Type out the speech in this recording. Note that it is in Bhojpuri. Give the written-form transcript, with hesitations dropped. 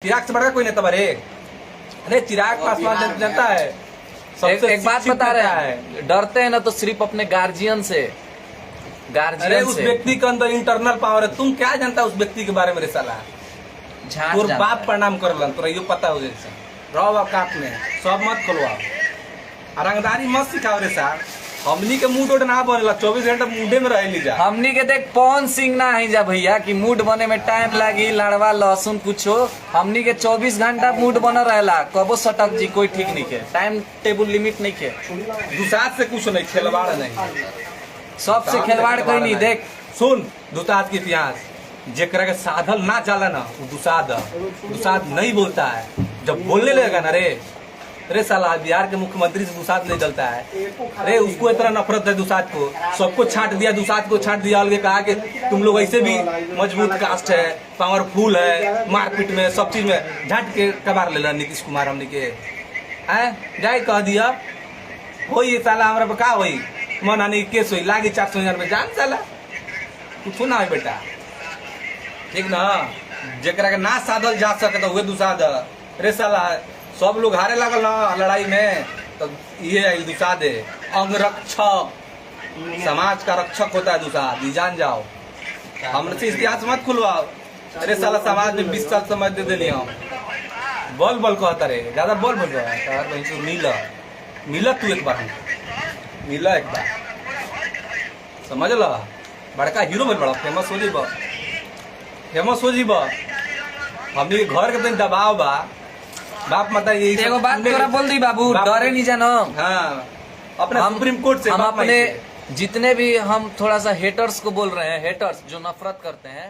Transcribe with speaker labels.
Speaker 1: चिराग से बढ़कर कोई नेता बने? अरे चिराग पासवान जनता है।
Speaker 2: एक बात बता रहे हैं, डरते हैं ना तो सिर्फ अपने गार्जियन से।
Speaker 1: अरे उस व्यक्ति के अंदर इंटरनल पावर है, तुम क्या जानता उस व्यक्ति के बारे में? रे साला तोर बाप प्रणाम करलन, तोरा यो पता हो जैसे रहो बाप काट में सब मत खोलवाओ, रंगदारी मत सिखाओ रे साहब। हमनी के मूड उड ना बनेला, 24 घंटा मूडे में रह लीजा।
Speaker 2: हमनी के देख पवन सिंह ना है जा भैया कि मूड बने में टाइम लगी, लड़वा लहसुन कुछो। हमनी के 24 घंटा मूड बना रहेला, कबो सटक जी कोई ठीक नहीं के, टाइम टेबल लिमिट नहीं के।
Speaker 1: दुसाद से कुछ नहीं, खिलवाड़ नहीं,
Speaker 2: सबसे खिलवाड़ कोई नहीं। देख
Speaker 1: सुन दुसाद के इतिहास, जेकरा के साधल ना चला ना वो दुसाद नहीं बोलता है। जब बोलने लगेगा ना रे साला बिहार के मुख्यमंत्री से दुसाद नहीं डलता है। अरे उसको इतना नफरत है दुसाद को, सबको छांट दिया, दुसाद को छांट दिया। अलग कहा कि तुम लोग ऐसे भी मजबूत कास्ट है, पावरफुल है, मारपीट में सब चीज में झट के कबार ले नीतीश कुमार हमने के जाए कह दिया हो। ये साला हमारा का हुई मन आने केस हुई लागी 400,000 में जान साला कुछ ना है बेटा, ठीक ना। जेकरा के ना साधल जा सके तो वे दुसाद रे साला। सब लोग हारे लगल ना लड़ाई में, तो ये दुसाद है। अंगरक्षक, समाज का रक्षक होता है दुसाद, ये जान जाओ। हमने से इतिहास मत खुलवाओ। अरे साला समाज में 20 साल समझ दे देनी हम। बोल बोल कहता रे ज्यादा बोल मिला तू एक बार मिला एक बार समझ ला। बड़का हीरो बन बड़ा फेमस हो जीब। हमने घर के दिन दबाव बा बाप माता ये
Speaker 2: एगो बात तोरा बोल दी बाबू, डरे नहीं जानो।
Speaker 1: हाँ अपने सुप्रीम कोर्ट से
Speaker 2: हम अपने जितने भी हम थोड़ा सा हेटर्स को बोल रहे हैं, हेटर्स जो नफरत करते हैं